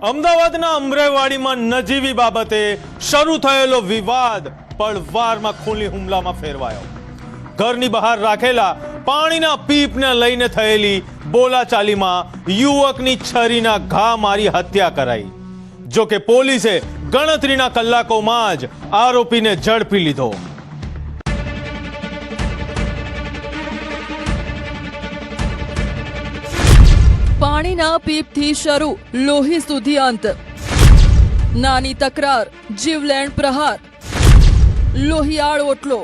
અમદાવાદના અમરાઈવાડીમાં નજીવી બાબતે શરૂ થયેલો વિવાદ પળવારમાં ખૂની હુમલામાં ફેરવાયો। ઘરની બહાર રાખેલા પાણીના પીપને લઈને થયેલી બોલાચાલીમાં યુવકની છરીના ઘા મારી હત્યા કરાઈ। જો કે પોલીસે ગણતરીના કલાકોમાં જ આરોપીને ઝડપી લીધો। પાણીના પીપથી શરૂ લોહી સુધી અંત, નાની તકરાર, જીવલેણ પ્રહાર, લોહિયાળ ઓટલો,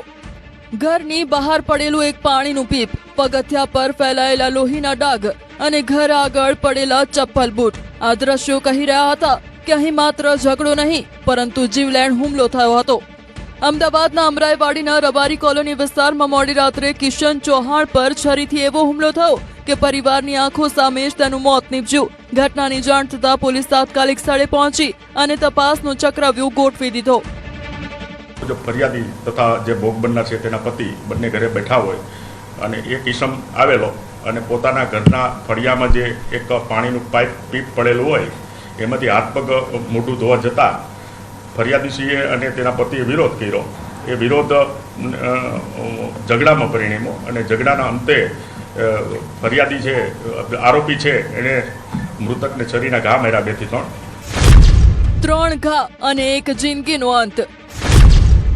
ઘરની બહાર પડેલું એક પાણીનું પીપ, પગથિયા પર ફેલાયેલા લોહીના ડાઘ અને ઘર આગળ પડેલા ચપ્પલ બૂટ। આ દ્રશ્યો કહી રહ્યા હતા કે અહીં માત્ર ઝઘડો નહીં પરંતુ જીવલેણ હુમલો થયો હતો। અમદાવાદના અમરાઈવાડીના રબારી કોલોની વિસ્તારમાં મોડી રાત્રે કિશન ચૌહાણ પર છરીથી એવો હુમલો થયો કે પરિવારની આંખો સામે જ તેનું મોત નીપજ્યું। ઘટનાની જાણ થતાં પોલીસ તાત્કાલિક સ્થળે પહોંચી અને તપાસનો ચક્રવ્યૂહ ગોઠવી દીધો। जो फरियादी तथा जे भोग बनना है तेना पति बने घरे बैठा होय अने एक ईसम आवेलो अने पोताना घरना फळियामां जे एक पाणीनुं पीप पड़ेलुं होय एमांथी हाथ पग मोढुं धोवा जता फरियादीश्रीए अने तेना पतिए विरोध कर्यो। ए विरोध झगड़ामां परिणम्यो अने झगड़ाना अंते फरियादी छे आरोपी छे एने मृतकने छरीना घा मार्या 2 થી 3 घा અને એક જિંદગીનો અંત।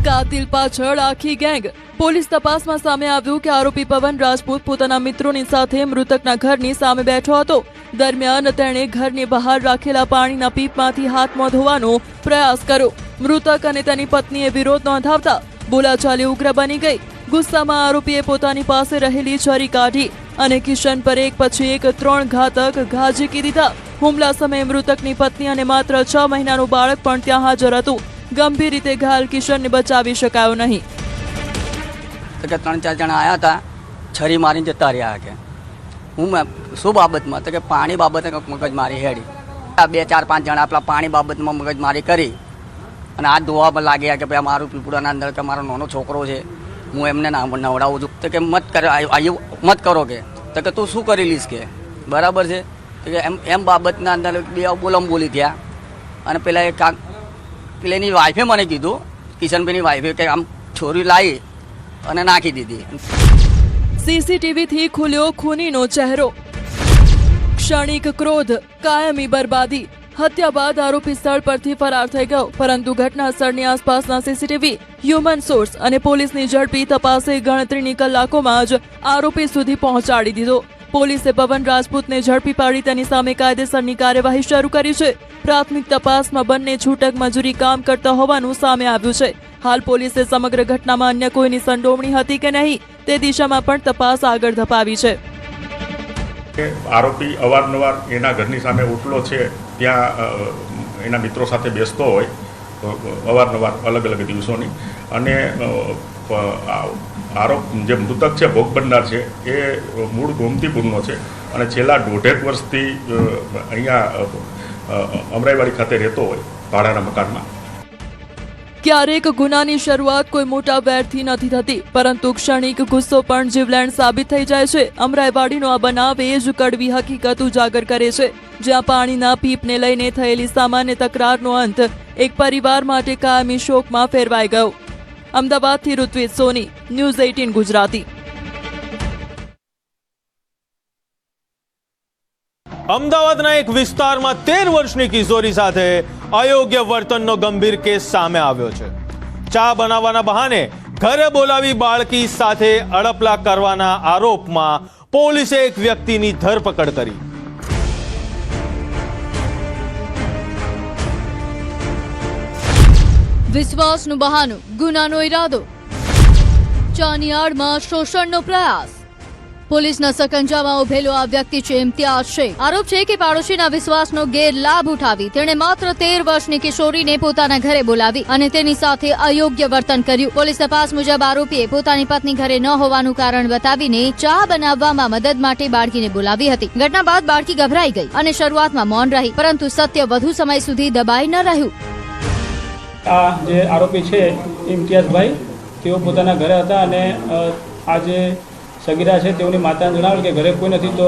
કાતિલ પાછળ આખી ગેંગ। પોલીસ તપાસમાં સામે આવ્યું કે આરોપી પવન રાજપૂત પોતાના મિત્રોની સાથે મૃતકના ઘરની સામે બેઠો હતો। દરમિયાન તેણે ઘરની બહાર રાખેલા પાણીના પીપમાંથી હાથ મોં ધોવાનો પ્રયાસ કર્યો। મૃતક અને તેની પત્નીએ વિરોધ નોંધાવતા બોલાચાલી ઉગ્ર બની ગઈ। ગુસ્સામાં આરોપીએ પોતાની પાસે રહેલી છરી કાઢી અને કિશન પર એક પછી એક 3 ઘાતક ઘા ઝીકી દીધા। હુમલા સમયે મૃતકની પત્ની અને માત્ર 6 મહિનાનું બાળક પણ ત્યાં હાજર હતું। गंभीर रीते घायल किशन ने बचावी शकायो नहीं। तो के 3-4 जना आया था छरी मारी जता रहा के हूँ मैं शू बाबत में तो के पानी बाबत मगज मारी हेड़ी 2-4-5 जना अपना पानी बाबत में मगज मारी करी અને આ ધોવા પર લાગ્યા કે ભાઈ મારું પીપળાના અંદર કે મારો નાનો છોકરો છે હું એમને નવડાવું છું તો કે મત કરો કે તો કે તું શું કરી લઈશ કે બરાબર છે કે એમ બાબતના અંદર બે બોલી થયા અને પેલા એક પેલીની વાઈફે મને કીધું કિશનભાઈની વાઈફે કે આમ છોરી લાવી અને નાખી દીધી। સીસીટીવીથી ખુલ્યો ખૂનીનો ચહેરો, ક્ષણિક ક્રોધ, કાયમી બરબાદી। હત્યા બાદ આરોપી સ્થળ પરથી ફરાર થઈ ગયો, પરંતુ ઘટના સ્થળની આસપાસના સીસીટીવી, હ્યુમન સોર્સ અને પોલીસની ઝડપી તપાસે ગણતરીની કલાકોમાં જ આરોપી સુધી પહોંચાડી દીધો। પોલીસે પવન રાજપૂતને ઝડપી પાડી તેની સામે કાયદેસરની કાર્યવાહી શરૂ કરી છે। પ્રાથમિક તપાસમાં બંને છૂટક મજૂરી કામ કરતા હોવાનું સામે આવ્યું છે। હાલ પોલીસે સમગ્ર ઘટનામાં અન્ય કોઈની સંડોવણી હતી કે નહીં તે દિશામાં પણ તપાસ આગળ ધપાવી છે। आरोपी अवारनवार एना घरनी सामे उठलो छे त्यां एना मित्रों साथे बेसतो होय अवारनवार अलग अलग दिवसोनी अने आरोप जे मृतक है भोग बननार है ए मूळ गोमतीपुरनो छे अने छेल्ला 1.5 वर्षथी अहींया अमराईवाड़ी खाते रहतो होय भाड़ाना मकानमा। क्यारेक गुनानी शुरुआत कोई मोटा वेरथी नथी थती, परंतु क्षणिक गुस्सो पण जीवलेण साबित थई जाय छे। अमराईवाड़ीनो आ बनाव ए ज कड़वी हकीकत उजागर करे छे, ज्यां पाणीना पीपने लईने थयेली सामान्य तकरारनो अंत एक परिवार माटे कायमी शोकमां फेरवाई गयो। अमदावादथी ऋत्विज सोनी, न्यूज़ 18 गुजराती। અમદાવાદના એક વિસ્તારમાં 13 વર્ષની કિશોરી સાથે અયોગ્ય વર્તનનો ગંભીર કેસ સામે આવ્યો છે। ચા બનાવવાના બહાને ઘરે બોલાવી બાળકી સાથે અડપલા કરવાના આરોપમાં પોલીસે એક વ્યક્તિની ધરપકડ કરી। વિશ્વાસનું બહાનું, ગુનાનો ઈરાદો, ચાની આડમાં શોષણનો પ્રયાસ। પોલીસના સકંજામાં ઉભેલો આ વ્યક્તિ છે ઇમ્તિયાઝ શેખ। આરોપ છે કે પાડોશીના વિશ્વાસનો ગેરલાભ ઉઠાવી તેણે માત્ર 13 વર્ષની કિશોરીને પોતાના ઘરે બોલાવી અને તેની સાથે અયોગ્ય વર્તન કર્યું। પોલીસ તપાસ મુજબ આરોપીએ પોતાની પત્ની ઘરે ન હોવાનું કારણ બતાવીને ચા બનાવવામાં મદદ માટે બાળકીને બોલાવી હતી। ઘટના બાદ બાળકી ગભરાઈ ગઈ અને શરૂઆતમાં મૌન રહી, પરંતુ સત્ય વધુ સમય સુધી દબાઈ ન રહ્યું। આ જે આરોપી છે ઇમ્તિયાઝભાઈ તેઓ પોતાના ઘરે હતા અને આજે સગીરા છે તેઓની માતાને જણાવ્યું કે ઘરે કોઈ નથી તો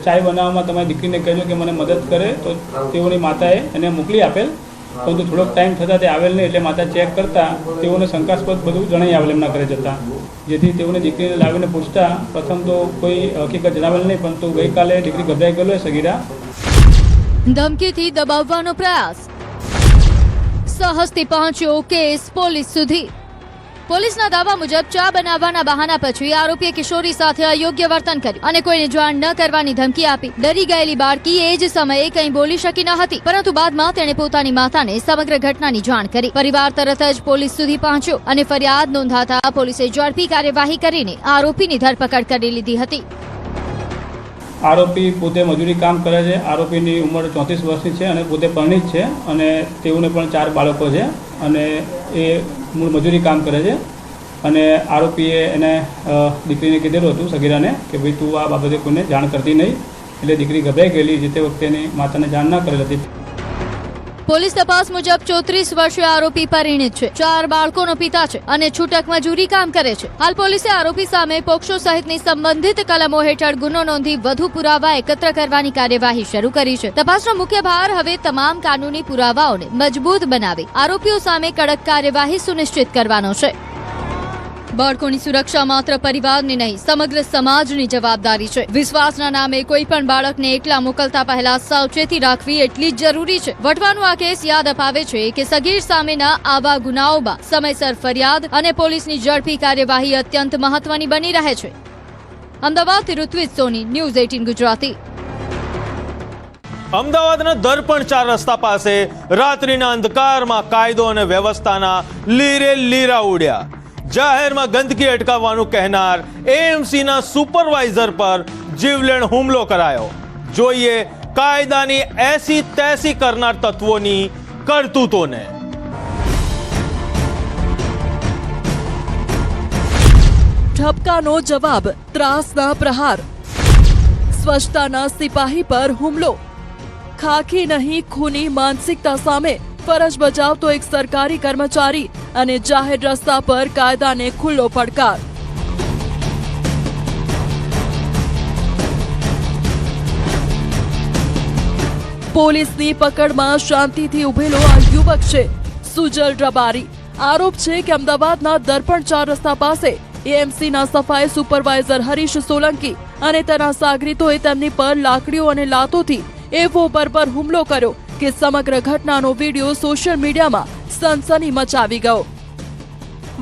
ચાય બનાવવામાં તમારી દીકરીને કહેજો કે મને મદદ કરે, તો તેઓની માતાએ એને મોકલી આપેલ, પરંતુ થોડોક ટાઈમ થતાં તે આવેલ નહીં, એટલે માતા ચેક કરતાં તેઓને શંકાસ્પદ બધું જણાઈ આવેલ એમના ઘરે જતાં, જેથી તેઓને દીકરીને લાવીને પૂછતા પ્રથમ તો કોઈ હકીકત જણાવેલ નહીં, પરંતુ ગઈકાલે દીકરી ગભરાઈ ગયેલો સગીરા. ધમકીથી દબાવવાનો પ્રયાસ, સાહસથી પહોંચ્યો કેસ પોલીસ સુધી. પોલીસના દાવા મુજબ ચા બનાવવાના બહાના પછી આરોપીએ કિશોરી સાથે અયોગ્ય વર્તન કર્યું અને કોઈને જાણ ન કરવાની ધમકી આપી. ડરી ગયેલી બાળકી એ જ સમયે કંઈ બોલી શકી ન હતી, પરંતુ બાદમાં તેણે પોતાની માતાને સમગ્ર ઘટનાની જાણ કરી. પરિવાર તરત જ પોલીસ સુધી પહોંચ્યો અને ફરિયાદ નોંધાતા પોલીસે ઝડપી કાર્યવાહી કરીને આરોપીની ધરપકડ કરી લીધી હતી. આરોપી પોતે મજૂરી કામ કરે છે. આરોપીની ઉંમર 34 વર્ષની છે અને પોતે પરણિત છે અને તેઓને પણ 4 બાળકો છે અને એ મૂળ મજૂરી કામ કરે છે. અને આરોપીએ એને દીકરીને કીધેલું હતું, સગીરાને, કે ભાઈ તું આ બાબતે કોઈને જાણ કરતી નહીં, એટલે દીકરી ગભરાઈ ગયેલી, જે તે વખતે એની માતાને જાણ ના કરેલ હતી. પોલીસ તપાસ મુજબ 34 વર્ષીય આરોપી પરિણીત છે, 4 બાળકોનો પિતા છે અને છૂટક મજૂરી કામ કરે છે. હાલ પોલીસે આરોપી સામે પોક્સો સહિતની સંબંધિત કલમો હેઠળ ગુનો નોંધી વધુ પુરાવા એકત્ર કરવાની કાર્યવાહી શરૂ કરી છે. તપાસનો મુખ્ય ભાર હવે તમામ કાનૂની પુરાવાઓને મજબૂત બનાવી આરોપીઓ સામે કડક કાર્યવાહી સુનિશ્ચિત કરવાનો છે. બાળકોની સુરક્ષા માત્ર પરિવારની નહીં, સમગ્ર સમાજની જવાબદારી છે. વિશ્વાસના નામે કોઈ પણ બાળકને એકલા મોકલતા પહેલા સાવચેતી રાખવી એટલી જ જરૂરી છે. વટવાનો આ કેસ યાદ અપાવે છે કે સગીર સામેના આવા ગુનાઓમાં સમયસર ફરિયાદ અને પોલીસની ઝડપી કાર્યવાહી અત્યંત મહત્વની બની રહે છે. અમદાવાદથી ઋત્વિજ સોની, ન્યૂઝ 18 ગુજરાતી. અમદાવાદના દર્પણ 4 રસ્તા પાસે રાત્રિના અંધકારમાં કાયદો અને વ્યવસ્થાના લીરે લીરા ઉડ્યા. જાહેરમાં ગંદકી અટકાવવાનું કહેનાર એએમસીના સુપરવાઇઝર પર જીવલેણ હુમલો કરાયો. જોઈએ કાયદાની એસી તેસી કરનાર તત્વોની કરતૂતોને. ઠપકાનો જવાબ, ત્રાસના પ્રહાર, સ્વચ્છતાના સિપાહી પર હુમલો. ખાખી નહીં ખૂની માનસિકતા સામે ફરજ બજાવતો એક સરકારી કર્મચારી અને જાહેર રસ્તા પર કાયદાને ખુલ્લો પડકાર. પોલીસની પકડમાં શાંતિથી ઉભેલો આ યુવક છે સુજલ રબારી. આરોપ છે કે અમદાવાદના દર્પણ 4 રસ્તા પાસે એએમસીના સફાઈ સુપરવાઇઝર હરીશ સોલંકી અને તેના સાગરીતોએ તેમની પર લાકડીઓ અને લાતોથી એવો બર્બર હુમલો કર્યો કે સમગ્ર ઘટનાનો વિડીયો સોશિયલ મીડિયામાં સનસની મચાવી ગયો.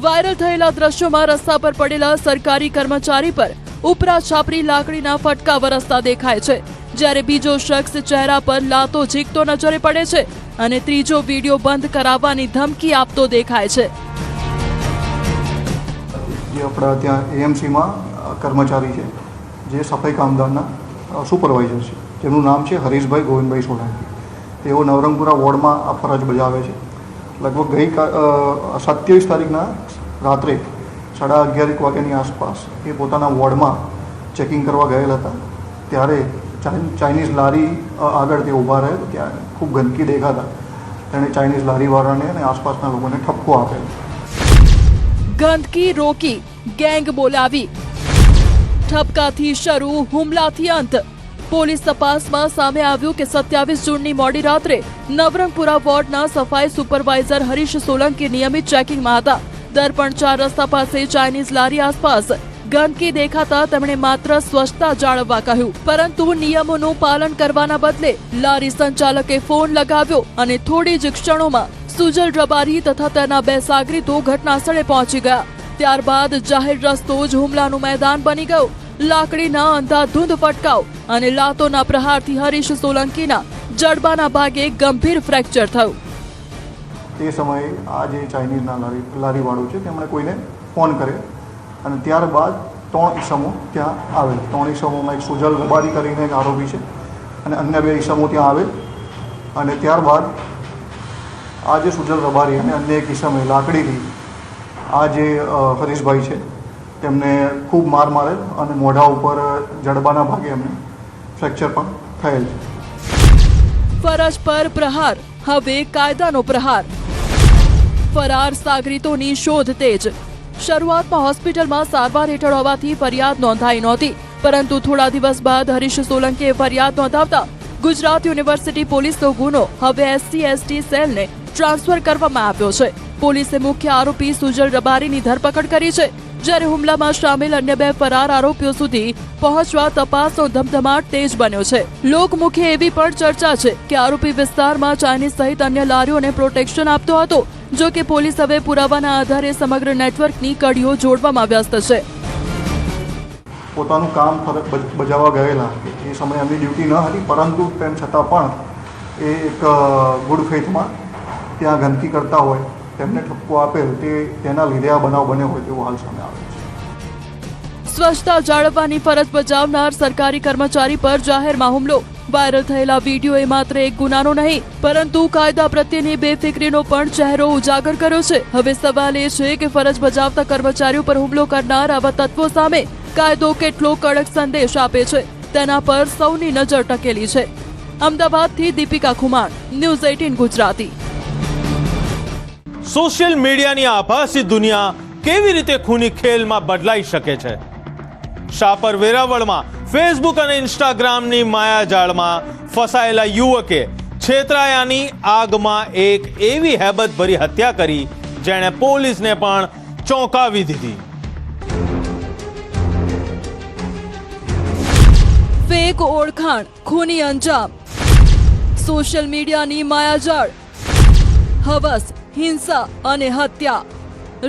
વાયરલ થયેલા દ્રશ્યોમાં રસ્તા પર પડેલા સરકારી કર્મચારી પર ઉપરા છાપરી લાકડીના ફટકા વરસતા દેખાય છે, જ્યારે બીજો શખ્સ ચહેરા પર લાતો ઝીકતો નજરે પડે છે અને ત્રીજો વિડીયો બંધ કરાવવાની ધમકી આપતો દેખાય છે. જે આપણા ત્યાં એએમસીમાં કર્મચારી છે, જે સફાઈ કામદારના સુપરવાઇઝર છે, જેમનું નામ છે હરીશભાઈ ગોવિંદભાઈ સોલંકી. તેઓ નવરંગપુરા વોર્ડમાં આ ફરજ બજાવે છે. લગભગ 27 તારીખના રાત્રે 11:30 વાગ્યાની આસપાસ એ પોતાના વોર્ડમાં ચેકિંગ કરવા ગયેલા હતા. ત્યારે ચાઇનીઝ લારી આગળ તે ઊભા રહે, ત્યાં ખૂબ ગંદકી દેખાતા તેણે ચાઇનીઝ લારીવાળાને અને આસપાસના લોકોને ઠપકો આપેલો. ગંદકી રોકી, ગેંગ બોલાવી, ઠપકાથી શરૂ, હુમલાથી અંત. પોલીસ તપાસમાં સામે આવ્યું કે 27 જૂનની મોડી રાત્રે નવરંગપુરા વોર્ડના સફાઈ સુપરવાઇઝર હરીશ સોલંકી નિયમિત ચેકિંગમાં હતા. દર્પણ 4 રસ્તા પાસે ચાઇનીઝ લારી આસપાસ ગંદકી દેખાતા તેમણે માત્ર સ્વચ્છતા જાળવવા કહ્યું, પરંતુ નિયમોનું પાલન કરવાના બદલે લારી સંચાલકે ફોન લગાવ્યો અને થોડી જ ક્ષણોમાં સુજલ રબારી તથા તેના 2 સાગરીતો ઘટનાસ્થળે પહોંચી ગયા. ત્યારબાદ જાહેર રસ્તો જ હુમલાનું મેદાન બની ગયો. લાકડીના અંધાધૂંધ ફટકાવ અને લાતોના પ્રહારથી હરીશ સોલંકીના જડબાના ભાગે ગંભીર ફ્રેક્ચર થયું. તે સમયે આ જે ચાઇનીઝના લારીવાળો છે તેમણે કોઈને ફોન કર્યો અને ત્યારબાદ 3 ઈસમો ત્યાં આવેલ. 3 ઈસમોમાં એક સુજલ રબારી કરીને એક આરોપી છે અને અન્ય 2 ઈસમો ત્યાં આવેલ. અને ત્યારબાદ આ જે સુજલ રબારી અને અન્ય એક ઈસમે લાકડીથી આ જે હરીશભાઈ છે તેમને ખૂબ માર મારેલ અને મોઢા ઉપર જડબાના ભાગે એમને ફ્રેક્ચર પણ થયેલ છે. ફરજ પર પ્રહાર, હવે કાયદાનો પ્રહાર. ફરાર સાગરીતોની શોધ તેજ. શરૂઆતમાં હોસ્પિટલમાં સારવાર હેઠળ હોવાથી ફરિયાદ નોંધાઈ નહોતી, પરંતુ થોડા દિવસ બાદ હરીશ સોલંકીએ ફરિયાદ નોંધાવતા ગુજરાત યુનિવર્સિટી પોલીસનો ગુનો હવે SC/ST સેલને ટ્રાન્સફર કરવામાં આવ્યો છે. પોલીસે મુખ્ય આરોપી સુજલ રબારીની ધરપકડ કરી છે, જ્યારે હુમલામાં સામેલ અન્ય 2 ફરાર આરોપીઓ સુધી પહોંચવા તપાસનો ધમધમાટ તેજ બન્યો છે. લોકમુખે એવી પણ ચર્ચા છે કે આરોપી વિસ્તારમાં ચાઇનીઝ સહિત અન્ય લારીઓને પ્રોટેક્શન આપતો હતો. જો કે પોલીસ હવે પુરાવાના આધારે સમગ્ર નેટવર્કની કડીઓ જોડવામાં વ્યસ્ત છે. પોતાનું કામ બજાવવા ગયેલા એ સમયે એમની ડ્યુટી ન હતી, પરંતુ તેમ છતાં પણ એ એક ગુડ ફેથમાં ત્યાં ગંદકી કરતા હોય, તેમને ઠપકો આપેલ, તેના લીધે આ બનાવ બન્યો હોય તેવું હાલ સામે આવે છે. સ્વચ્છતા જાળવવાની ફરજ બજાવનાર સરકારી કર્મચારી પર જાહેરમાં હુમલો. વાયરલ થયેલા વિડીયોએ માત્ર એક ગુનાનો નહીં, પરંતુ કાયદા પ્રત્યેની બેફિકરીનો પણ ચહેરો ઉજાગર કર્યો છે. હવે સવાલ એ છે કે ફરજ બજાવતા કર્મચારીઓ પર હુમલો કરનાર આવા તત્વો સામે કાયદો કેટલો કડક સંદેશ આપે છે, તેના પર સૌની નજર ટકેલી છે. અમદાવાદથી દીપિકા ખુમાણ, ન્યૂઝ 18 ગુજરાતી. સોશિયલ મીડિયાની આભાસી દુનિયા કેવી રીતે ખૂની ખેલમાં બદલાઈ શકે છે? શાપર વેરાવળમાં ફેસબુક અને ઇન્સ્ટાગ્રામની માયાજાળમાં ફસાયેલા યુવકે છેતરાયાની આગમાં એક એવી હેબતભરી હત્યા કરી જેણે પોલીસને પણ ચોંકાવી દીધી. ફેક ઓળખાણ, ખૂની અંજામ, સોશિયલ મીડિયાની માયાજાળ, હવસ, હિંસા અને હત્યા.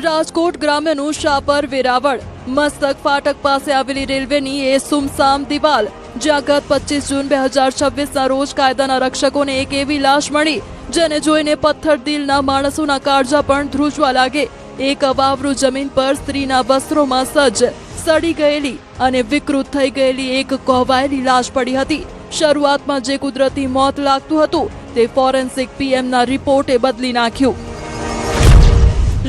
રાજકોટ ગ્રામ્યનું શાપર વેરાવળ મસ્તક ફાટક પાસે આવેલી રેલવેની એ સુમસામ દિવાલ, જ્યાં ગત 25 જૂન 2026ના રોજ કાયદાના રક્ષકોને એક એવી લાશ મળી જેને જોઈને પથ્થર દિલના માણસોના કાળજા પણ ધ્રુજવા લાગે. એક અવાવરૂ જમીન પર સ્ત્રીના વસ્ત્રોમાં સજ્જ, સડી ગયેલી અને વિકૃત થઈ ગયેલી એક કોહવાયેલી લાશ પડી હતી. શરૂઆતમાં જે કુદરતી મોત લાગતું હતું તે ફોરેન્સિક PMના રિપોર્ટે બદલી નાખ્યું.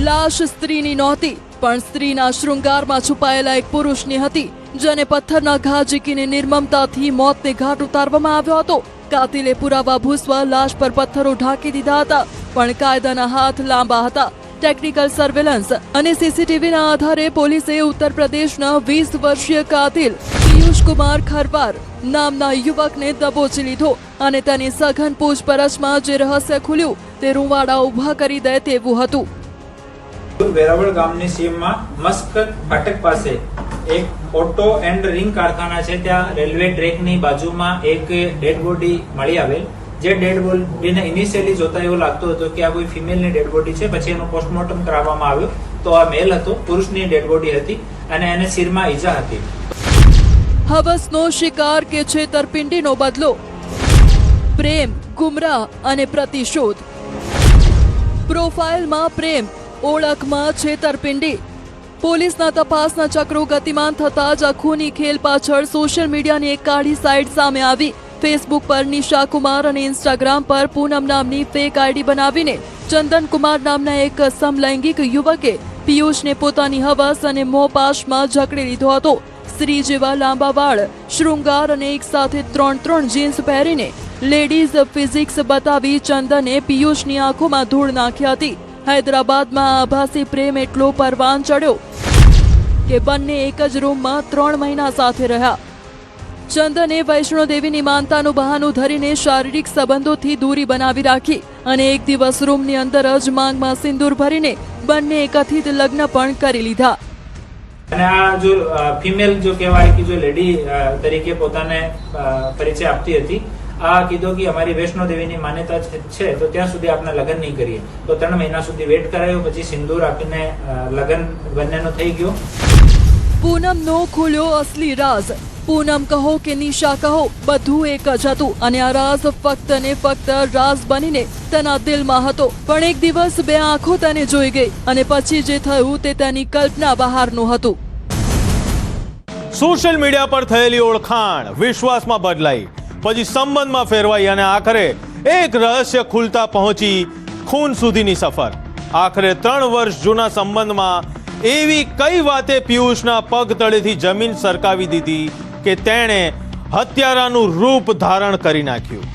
લાશ સ્ત્રીની નહોતી, પણ સ્ત્રીના શૃંગારમાં છુપાયેલા એક પુરુષની હતી, જેને પથ્થરના ઘા ઝીકીને નિર્મમતાથી મોતને ઘાટ ઉતારવામાં આવ્યો હતો. કાતિલે પુરાવા ભૂસવા લાશ પર પથ્થરો ઢાંકી દીધા હતા, પણ કાયદાના હાથ લાંબા હતા. ટેકનિકલ સર્વેલન્સ અને CCTVના આધારે પોલીસે ઉત્તર પ્રદેશના 20 વર્ષીય કાતિલ પિયુષ કુમાર ખરવાર નામના યુવકને દબોચી લીધો અને તેની સઘન પૂછપરછમાં જે રહસ્ય ખુલ્યું તે રૂંવાડા ઊભા કરી દે તેવું હતું. વેરાવળ ગામની સીમમાં મસ્કત ફાટક પાસે એક ઓટો એન્ડ રિંગ કારખાના છે. ત્યાં રેલવે ટ્રેકની બાજુમાં એક ડેડ બોડી મળી આવેલ. જે ડેડ બોડીને ઇનિશિયલી જોતા એવું લાગતું હતું કે આ કોઈ ફિમેલની ડેડ બોડી છે. પછી એનું પોસ્ટમોર્ટમ કરાવવામાં આવ્યું તો આ મેલ હતો, પુરુષની ડેડ બોડી હતી અને એને શિરમાં ઈજા હતી. હવસનો શિકાર કે છેતરપિંડીનો બદલો, પ્રેમ, ગુમરાહ અને પ્રતિશોધ. પ્રોફાઇલમાં પ્રેમ, ઓળખમાં છેતરપિંડી. પોલીસના તપાસના ચક્રો ગતિમાન થતા જ આ ખૂની ખેલ પાછળ સોશિયલ મીડિયાની એક કાળી સાઇટ સામે આવી. ફેસબુક પર નિશા કુમાર અને ઇન્સ્ટાગ્રામ પર પૂનમ નામની ફેક આઈડી બનાવીને ચંદન કુમાર નામના એક સમલૈંગિક યુવકે પિયુષને પોતાની હવસ અને મોહપાશમાં જકડી લીધો હતો. સ્ત્રી જેવા લાંબા વાળ, શૃંગાર અને એક સાથે 3 જીન્સ પહેરીને લેડીઝ ફિઝિક્સ બતાવી ચંદને પિયુષની આંખોમાં ધૂળ નાખી હતી. હૈદરાબાદમાં આભાસી પ્રેમ એટલો પરવાન ચડ્યો કે બંને એક જ રૂમમાં 3 મહિના સાથે રહ્યા. ચંદને વૈષ્ણોદેવીની માનતાનું બહાનું ધરીને શારીરિક સંબંધોથી દૂરી બનાવી રાખી અને એક દિવસ રૂમની અંદર જ માંગમાં સિંદૂર ભરીને બંને કથિત લગ્ન પણ કરી લીધા. અને આ જો ફિમેલ જો કહેવાય કે જો લેડી તરીકે પોતાને પરિચય આપતી હતી, આ કીધું કે અમારી વૈષ્ણોદેવીની માન્યતા છે તો ત્યાં સુધી આપણે લગ્ન નહીં કરીએ. તો 3 મહિના સુધી વેટ કરાયો, પછી સિંદૂર આપીને લગ્ન બંનેનો થઈ ગયો. પૂનમનો ખુલ્યો અસલી રાઝ. પૂનમ કહો કે નિશા કહો, બધું એક જ હતું અને આ રાઝ ફક્ત ને ફક્ત રાઝ બનીને તેના દિલમાં હતો. પણ એક દિવસ 2 આંખો તેને જોઈ ગઈ અને પછી જે થયું તે તેની કલ્પના બહારનું હતું. સોશિયલ મીડિયા પર થયેલી ઓળખાણ વિશ્વાસમાં બદલાઈ, પછી સંબંધમાં ફેરવાઈ અને આખરે એક રહસ્ય ખુલતા પહોંચી ખૂન સુધીની સફર. આખરે 3 વર્ષ જૂના સંબંધમાં એવી કઈ વાતે પિયુષના પગ તળેથી જમીન સરકાવી દીધી કે તેણે હત્યારાનું રૂપ ધારણ કરી નાખ્યું.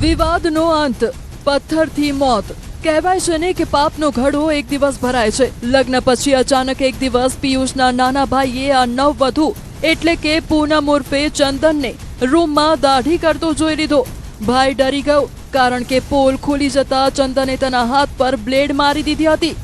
વિવાદનો અંત, પથ્થરથી મોત. કહેવાય છે ને કે પાપનો ઘડો એક દિવસ ભરાય છે. લગ્ન પછી અચાનક એક દિવસ પિયુષના નાના ભાઈએ આ નવવધુ એટલે કે પૂનમ ઉર્ફે ચંદનને રૂમમાં દાઢી કરતો જોઈ લીધો. ભાઈ ડરી ગયો, કારણ કે પોલ ખુલી જતા ચંદને તેના હાથ પર બ્લેડ મારી દીધી હતી.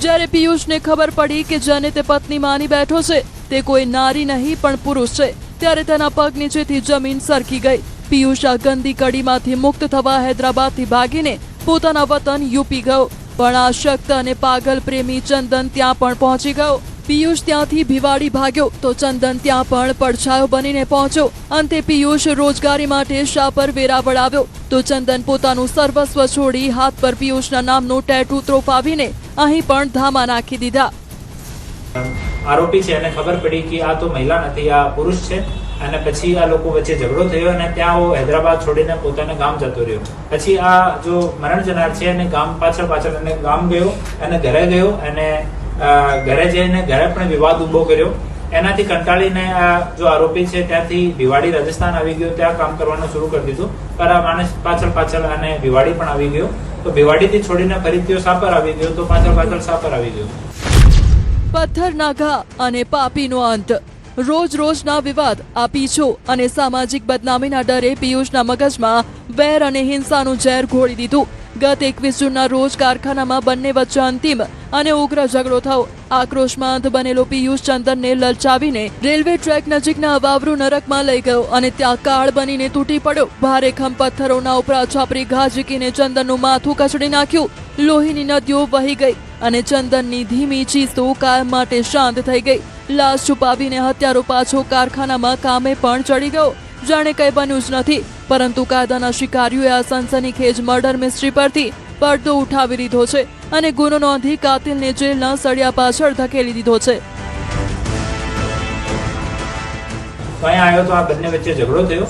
જ્યારે પિયુષને ખબર પડી કે જેને તે પત્ની માની બેઠો છે તે કોઈ નારી નહીં પણ પુરુષ છે, ત્યારે તેના પગ નીચેથી જમીન સરકી ગઈ. પિયુષ આ ગંદી કડીમાંથી મુક્ત થવા હૈદરાબાદથી ભાગીને પોતાના વતન યુપી ગયો, પણ આ શક્ત અને પાગલ પ્રેમી ચંદન ત્યાં પણ પહોંચી ગયો. પિયુષ ત્યાંથી ભિવાડી ભાગ્યો તો ચંદન ત્યાં પણ પડછાયો બનીને પહોંચ્યો. અંતે પિયુષ રોજગારી માટે શાપર વેરાવળ આવ્યો તો ચંદન પોતાનું સર્વસ્વ છોડી હાથ પર પિયુષના નામનું ટેટુ ત્રોપાવીને અહીં પણ ધામા નાખી દીધા. આરોપી છે એને ખબર પડી કે આ તો મહિલા નથી, આ પુરુષ છે, અને પછી આ લોકો વચ્ચે ઝઘડો થયો અને ત્યાં હૈદરાબાદ છોડીને પોતાના ગામ જતો રહ્યો. પછી આ જો મરણ જનાર છે એને ગામ પાછળ અને ગામ ગયો અને ઘરે ગયો અને ઘરે જઈને ઘરે પણ વિવાદ ઉભો કર્યો. એનાથી કંટાળીને આ જો આરોપી છે ત્યાંથી ભિવાડી રાજસ્થાન આવી ગયો, ત્યાં કામ કરવાનું શરૂ કરી દીધું. પણ આ માણસ પાછળ અને ભિવાડી પણ આવી ગયો, તો ભિવાડીથી છોડીને ફરીથી સાપર આવી ગયો, તો પાછળ સાપર આવી ગયો. પથ્થરના ઘા અને પાપીનો અંત. રોજના વિવાદ, આ પીછો અને સામાજિક બદનામીના ડરે પિયુષના મગજમાં વેર અને હિંસાનું ઝેર ઘોળી દીધું. ગત 21 જૂનના રોજ કારખાનામાં બંને વચ્ચે અંતિમ અને ઉગ્ર ઝઘડો થયો. આક્રોશમાંત બનેલો પિયુષ ચંદનને લલચાવીને રેલવે ટ્રેક નજીકના અવાવરૂ નરકમાં લઈ ગયો અને ત્યાં કાળ બનીને તૂટી પડ્યો. ભારેખમ પથ્થરોના ઉપરા છાપરી ઘા ઝીકીને ચંદનનું માથું કચડી નાખ્યું. લોહીની નદીઓ વહી ગઈ અને ચંદનની ધીમી ચીસો કાયમ માટે શાંત થઈ ગઈ. લાશ છુપાવીને હત્યારો પાછો કારખાનામાં કામે પણ ચડી ગયો. જાણે કંઈ બન્યું જ નથી, પરંતુ કાયદાના શિકારીઓએ આ સનસનીખેજ મર્ડર મિસ્ટ્રી પરથી પડદો ઉઠાવી લીધો છે અને ગુનો નોંધી કાતિલને જેલના સળિયા પાછળ ધકેલી દીધો છે. અહીંયા આવ્યો તો આ બંને વચ્ચે ઝઘડો થયો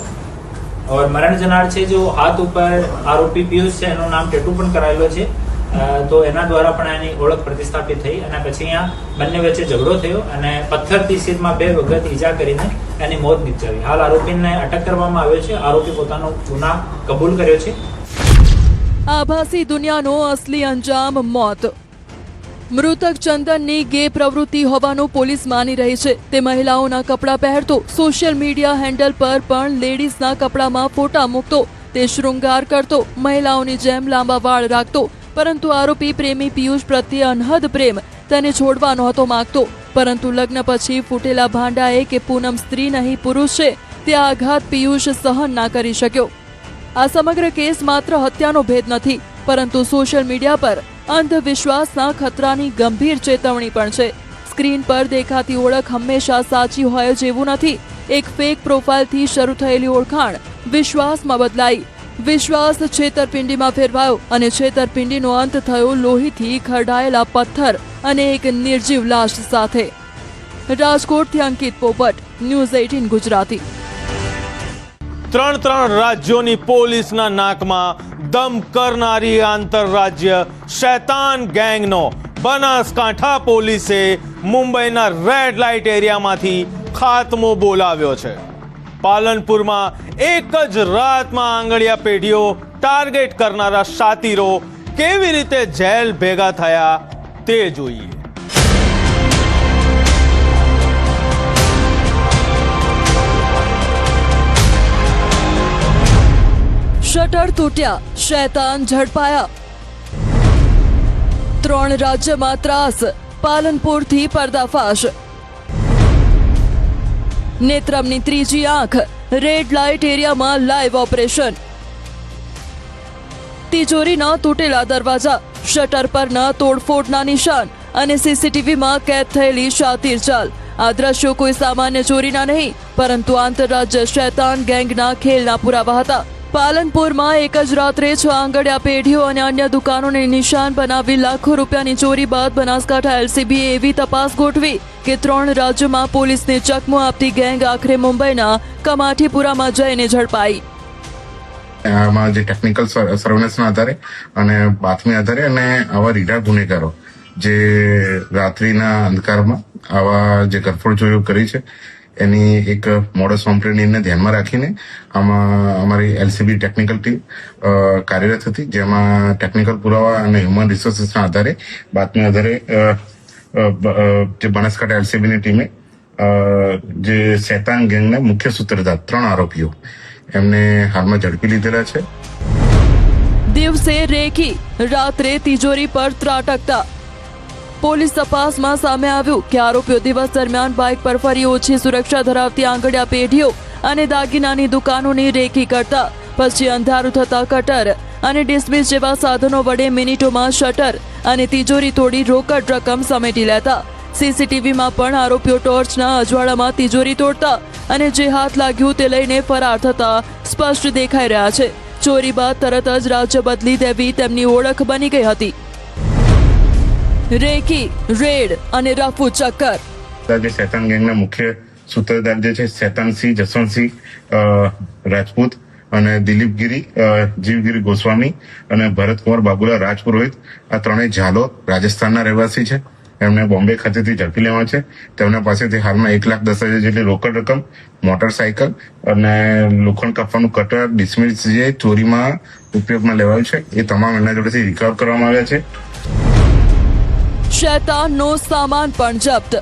और મરણ જનાર છે જો હાથ ઉપર આરોપી પિયુષ છે એનું નામ ટેટુ પણ કરાયેલો છે, તો એના દ્વારા પણ એની ઓળખ પ્રતિસ્થાપિત થઈ અને પછી અહીંયા બંને વચ્ચે ઝઘડો થયો અને પથ્થરથી શરીરમાં 2 વખત ઈજા કરીને એની મોત નિપજાવી. હાલ આરોપીને અટક કરવામાં આવ્યો છે. આરોપી પોતાનો ગુના કબૂલ કર્યો છે. આભાસી દુનિયાનો અસલી અંજામ મોત. મૃતક ચંદનની ગે પ્રવૃત્તિ હોવાનું પોલીસ માની રહી છે. તે મહિલાઓના કપડાં પહેરતો, સોશિયલ મીડિયા હેન્ડલ પર પણ લેડીઝના કપડામાં ફોટા મૂકતો, તે શૃંગાર કરતો, મહિલાઓની જેમ લાંબા વાળ રાખતો. પરંતુ આરોપી પ્રેમી પિયુષ પ્રત્યે અનહદ પ્રેમ તેને છોડવા નહોતો માંગતો. પરંતુ લગ્ન પછી ફૂટેલા ભાંડાએ કે પૂનમ સ્ત્રી નહીં પુરુષ છે તે આઘાત પિયુષ સહન ના કરી શક્યો. આ સમગ્ર કેસ માત્ર હત્યાનો ભેદ નથી, પરંતુ સોશિયલ મીડિયા પર અંધવિશ્વાસના ખતરાની ગંભીર ચેતવણી પણ છે. સ્ક્રીન પર દેખાતી ઓળખ હંમેશા સાચી હોય જેવું નથી. એક ફેક પ્રોફાઇલથી શરૂ થયેલી ઓળખાણ વિશ્વાસમાં બદલાઈ. વિશ્વાસ છેતરપિંડીમાં ફેરવાયો અને છેતરપિંડીનો અંત થયો લોહીથી ખરડાયેલા પથ્થર અને એક નિર્જીવ લાશ સાથે. રાજકોટથી અંકિત પોપટ, ન્યૂઝ 18 ગુજરાતી. 3 રાજ્યોની પોલીસના નાકમાં દમ કરનારી આંતરરાજ્ય શૈતાન ગેંગનો બનાસકાંઠા પોલીસે મુંબઈના રેડ લાઇટ એરિયામાંથી ખાત્મો બોલાવ્યો છે. પાલનપુરમાં એક જ રાતમાં આંગળીયા પેઢીઓ ટાર્ગેટ કરનારા શાતીરો કેવી રીતે જેલ ભેગા થયા તે જોઈએ. શટર તૂટ્યા, શૈતાન ઝડપાયા. 3 રાજ્યમાં ત્રાસ, પાલનપુરથી પર્દાફાશ. નેત્રમની ત્રીજી આંખ, રેડ લાઇટ એરિયામાં લાઈવ ઓપરેશન. તિજોરીના તૂટેલા દરવાજા, શટર પરના તોડફોડના નિશાન અને સીસીટીવીમાં કેદ થયેલી શાતીર ચાલ. આ દ્રશ્યો કોઈ સામાન્ય ચોરીના નહીં, પરંતુ આંતરરાજ્ય શૈતાન ગેંગના ખેલના પુરાવા હતા. પાલનપુરમાં એક જ રાત્રે 6 આંગળીયા પેઢીઓ અને અન્ય દુકાનોને નિશાન બનાવી લાખો રૂપિયાની ચોરી બાદ બનાસકાંઠા એલસીબીએ એવી તપાસ ગોઠવી કે 3 રાજ્યોમાં પોલીસને ચકમો આપતી ગેંગ આખરે મુંબઈના કમાઠીપુરામાં જઈને ઝડપાઈ. આમાં જે ટેકનિકલ સર્વેલન્સના આધારે અને બાતમી આધારે અને આવા રીઢા ગુનેગારો જે રાત્રિના અંધકારમાં આવા જે કરફોડ ચોરીઓ કરી છે એની એક મોડસ ઓપરેન્ડીને ધ્યાનમાં રાખીને આમાં અમારી એલસીબી ટેકનિકલ ટીમ કાર્યરત હતી, જેમાં ટેકનિકલ પુરાવા અને હ્યુમન રિસોર્સિસના આધારે બાતમી આધારે જે બનાસકાંઠા એલસીબીની ટીમે જે શેતાન ગેંગના મુખ્ય સૂત્રધાર 3 આરોપીઓ એમને હાલમાં ઝડપી લીધેલા છે. દિવસે રેકી, રાત્રે તિજોરી પર ત્રાટકતા. પોલીસ તપાસમાં સામે આવ્યું કે આરોપીઓ દિવસ દરમિયાન બાઇક પર ફરી ઓછી સુરક્ષા ધરાવતી આંગળીયા પેઢીઓ અને દાગીનાની દુકાનોની રેકી કરતા, પછી અંધારું થતા કટર અને ડિસ્મિસ જેવા સાધનો વડે મિનિટોમાં શટર અને તિજોરી તોડી રોકડ રકમ સમેટી લેતા. સીસીટીવીમાં પણ આરોપીઓ ટોર્ચના અજવાળામાં તિજોરી તોડતા અને જે હાથ લાગ્યું તે લઈને ફરાર થતા સ્પષ્ટ દેખાઈ રહ્યા છે. ચોરી બાદ તરત જ રાજ્ય બદલી દેવી તેમની ઓળખ બની ગઈ હતી. રેકી, રેડ અને રફુ ચક્કર. જે શેતાન ગેંગના મુખ્ય સૂત્રધાર જે છે શેતાનસિંહ જસવંતસિંહ રાજપૂત અને દિલીપગીરી જીવગીરી ગોસ્વામી અને ભરતકુમાર બાબુલા રાજપુરોહિત, આ ત્રણેય ઝાલોદ રાજસ્થાનના રહેવાસી છે. એમને બોમ્બે ખાતેથી ઝડપી લેવા છે. તેમના પાસેથી હાલમાં 1,10,000 જેટલી રોકડ રકમ, મોટરસાયકલ અને લોખંડ કાપવાનું કટર, ડિસ્મિસ જે ચોરીમાં ઉપયોગમાં લેવાયું છે એ તમામ એમના જોડેથી રિકવર કરવામાં આવ્યા છે. શૈતાનનો સામાન પણ જપ્ત.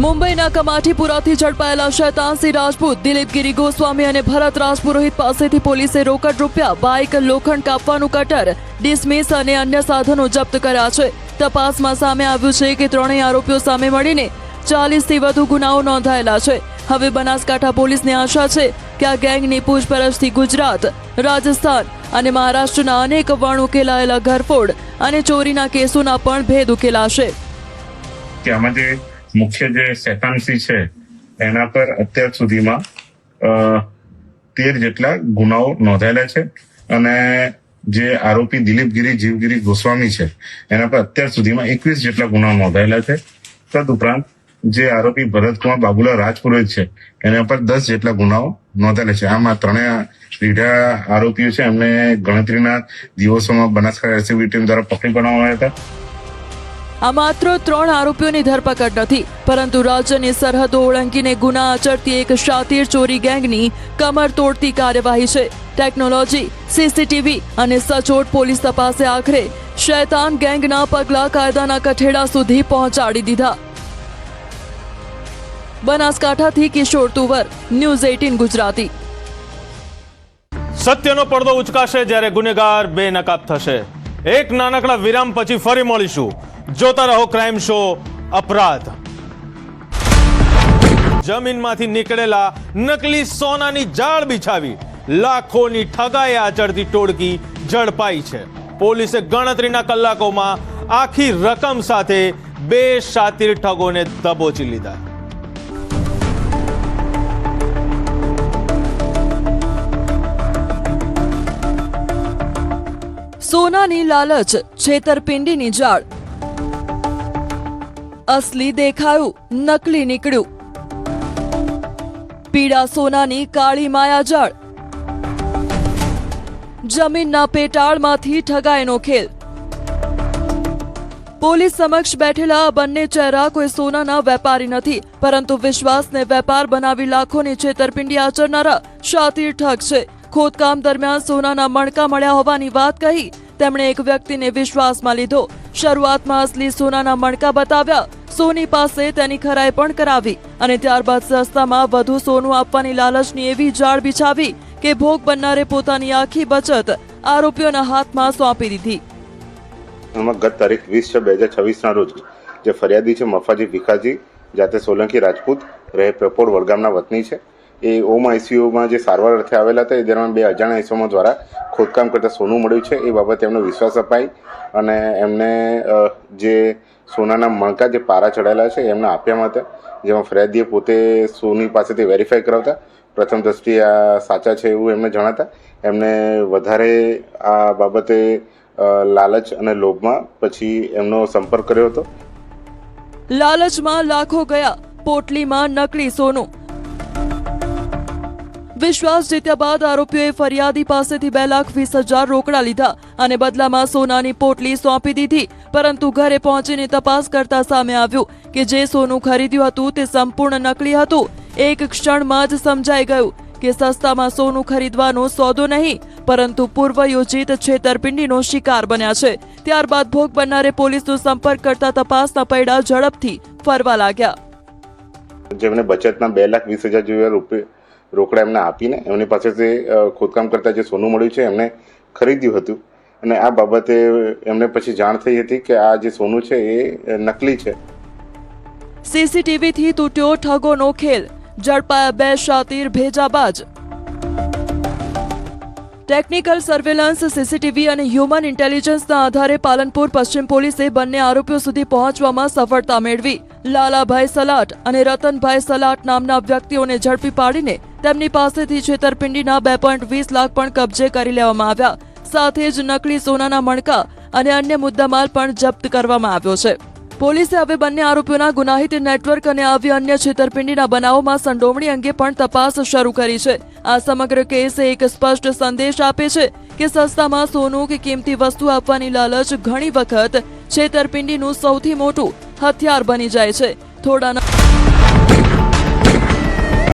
મુંબઈના કમાઠીપુરાથી ઝડપાયેલા શૈતાનસિંહ રાજપૂત, દિલીપગીરી ગોસ્વામી અને ભરત રાજપુરોહિત પાસેથી પોલીસે રોકડ રૂપિયા, બાઇક, લોખંડ કાપવાનું કટર, ડિસ્મિસ અને અન્ય સાધનો જપ્ત કર્યા છે. તપાસમાં સામે આવ્યું છે કે ત્રણેય આરોપીઓ સામે મળીને 40થી વધુ ગુનાઓ નોંધાયેલા છે. હવે બનાસકાંઠા પોલીસને આશા છે કે આ ગેંગની પૂછપરછથી ગુજરાત, રાજસ્થાન અને મહારાષ્ટ્રના અનેક વણ ઉકેલાયેલા ઘરફોડ અને ચોરીના કેસોના પણ ભેદ ઉકેલાશે. કે આમાં જે મુખ્ય જે શેતાનસિંહ છે એના પર અત્યાર સુધીમાં 13 જેટલા ગુનાઓ નોંધાયેલા છે અને જે આરોપી દિલીપગીરી જીવગીરી ગોસ્વામી છે એના પર અત્યાર સુધીમાં 21 જેટલા ગુનાઓ નોંધાયેલા છે. તદુપરાંત જે આરોપી ભરતકુમાર બાબુલા રાજપુરોહિત છે એના પર 10 જેટલા ગુનાઓ નોંધાયેલા છે. આમાં ત્રણેય રીઢા આરોપીઓ છે એમને ગણતરીના દિવસોમાં બનાસકાંઠા એલસીબી ટીમ દ્વારા પકડી પાડવામાં આવ્યા હતા. આ માત્ર 3 આરોપીઓની ધરપકડ નથી, પરંતુ રાજ્યની સરહદો ઓળંગીને ગુના આચરતી એક શાતીર ચોરી ગેંગની કમર તોડતી કાર્યવાહી છે. ટેકનોલોજી, સીસીટીવી અને સચોટ પોલીસ તપાસે આખરે શૈતાન ગેંગના પગલા કાયદાના કઠેડા સુધી પહોંચાડી દીધા. બનાસકાંઠાથી કિશોર તુવર, ન્યૂઝ 18 ગુજરાતી. સત્યનો પડદો ઉચકાશે જ્યારે ગુનેગાર બેનકાબ થશે. એક નાનકડા વિરામ પછી ફરી મળીશું. જોતા રહો ક્રાઇમ શો અપરાધ. જમીનમાંથી નીકળેલા નકલી સોનાની જાળ બિછાવી લાખોની ઠગાઈ આચરતી ટોળકી ઝડપાઈ છે. પોલીસે ગણતરીના કલાકોમાં આખી રકમ સાથે 2 શાતીર ઠગોને દબોચી લીધા. સોનાની લાલચ, છેતરપિંડીની જાળ. અસલી દેખાયું, નકલી નીકળ્યું. પીળા સોનાની કાળી માયાજાળ. જમીનના પેટાળમાંથી ઠગાઈનો ખેલ. પોલીસ સમક્ષ બેઠેલા આ બંને ચહેરા કોઈ સોનાના વેપારી નથી, પરંતુ વિશ્વાસને વેપાર બનાવી લાખોની છેતરપિંડી આચરનારા શાતીર ઠગ છે. ખોદકામ દરમિયાન સોનાના મણકા મળ્યા હોવાની વાત કહી તેમણે એક વ્યક્તિને વિશ્વાસમાં લીધો. શરૂઆતમાં અસલી સોનાના મણકા બતાવ્યા, સોની પાસે તેની ખરાઈ પણ કરાવી અને ત્યારબાદ સસ્તામાં વધુ સોનું આપવાની લાલચની એવી જાળ બિછાવી કે ભોગ બનનારે પોતાની આખી બચત આરોપીઓના હાથમાં સોંપી દીધી. ગત તારીખ 20/6/2026 રોજ જે ફરિયાદી છે મફાજી ભીખાજી, જાતે સોલંકી રાજપૂત, રહે પેપોડ વડગામના વતની છે. એ ઓમ આઈસીયુમાં જે સારવાર અર્થે આવેલા હતા એ દરમિયાન 2 અજાણ્યા ઇસમો દ્વારા ખોદકામ કરતા સોનું મળ્યું છે. એ બાબતે એમનો વિશ્વાસ અપાઈ અને એમને જે સોનાના મણકા જે પારા ચડાયેલા છે એમને આપ્યા હતા, જેમાં ફરિયાદીએ પોતે સોની પાસેથી વેરીફાઈ કરાવતા પ્રથમ દ્રષ્ટિએ આ સાચા છે એવું એમને જણાતા એમને વધારે આ બાબતે લાલચ અને લોભમાં પછી એમનો સંપર્ક કર્યો હતો. લાલચમાં લાખો ગયા, પોટલીમાં નકલી સોનું. વિશ્વાસ જીત્યા બાદ આરોપીઓએ ફરિયાદી પાસેથી 2,20,000 રોકડા લીધા અને બદલામાં સોનાની પોટલી સોંપી દીધી, પરંતુ ઘરે પહોંચીને તપાસ કરતા સામે આવ્યું કે જે સોનું ખરીદ્યું હતું તે સંપૂર્ણ નકલી હતું. એક ક્ષણમાં જ સમજાઈ ગયું કે સસ્તામાં સોનું ખરીદવાનો સોદો નહીં, પરંતુ પૂર્વયોજિત છેતરપિંડીનો શિકાર બન્યા છે. ત્યારબાદ ભોગ બનનારે પોલીસનો સંપર્ક કરતા તપાસના પૈડા ઝડપથી ફરવા લાગ્યા. જેમને બચતના 2,20,000 જેવા રૂપિયા રોકડા એમને આપીને એમની પાસેથી ખોદકામ કરતા જે સોનું મળ્યું છે એમને ખરીદ્યું હતું અને આ બાબતે એમને પછી જાણ થઈ હતી કે આ જે સોનું છે એ નકલી છે. સીસીટીવીથી તૂટ્યો ઠગોનો ખેલ, ઝડપાયા 2 શાતીર ભેજાબાજ. ટેકનિકલ સર્વેલન્સ, સીસીટીવી અને હ્યુમન ઇન્ટેલિજન્સના આધારે પાલનપુર પશ્ચિમ પોલીસે બંને આરોપીઓ સુધી પહોંચવામાં સફળતા મેળવી. લાલાભાઈ સલાટ અને રતનભાઈ સલાટ નામના વ્યક્તિઓને ઝડપી પાડીને તેમની પાસેથી છેતરપિંડીના 2.20 લાખ પણ કબજે કરી લેવામાં આવ્યા. સાથે જ નકલી સોનાના મણકા અને અન્ય મુદ્દામાલ પણ જપ્ત કરવામાં આવ્યો છે. પોલીસે હવે બંને આરોપીઓના ગુનાહિત નેટવર્ક અને આવી અન્ય છેતરપિંડીના બનાવોમાં સંડોવણી અંગે પણ તપાસ શરૂ કરી છે. આ સમગ્ર કેસ એક સ્પષ્ટ સંદેશ આપે છે કે સસ્તામાં સોનું કે કિંમતી વસ્તુ આપવાની લાલચ ઘણી વખત છેતરપિંડીનું સૌથી મોટું હથિયાર બની જાય છે. થોડા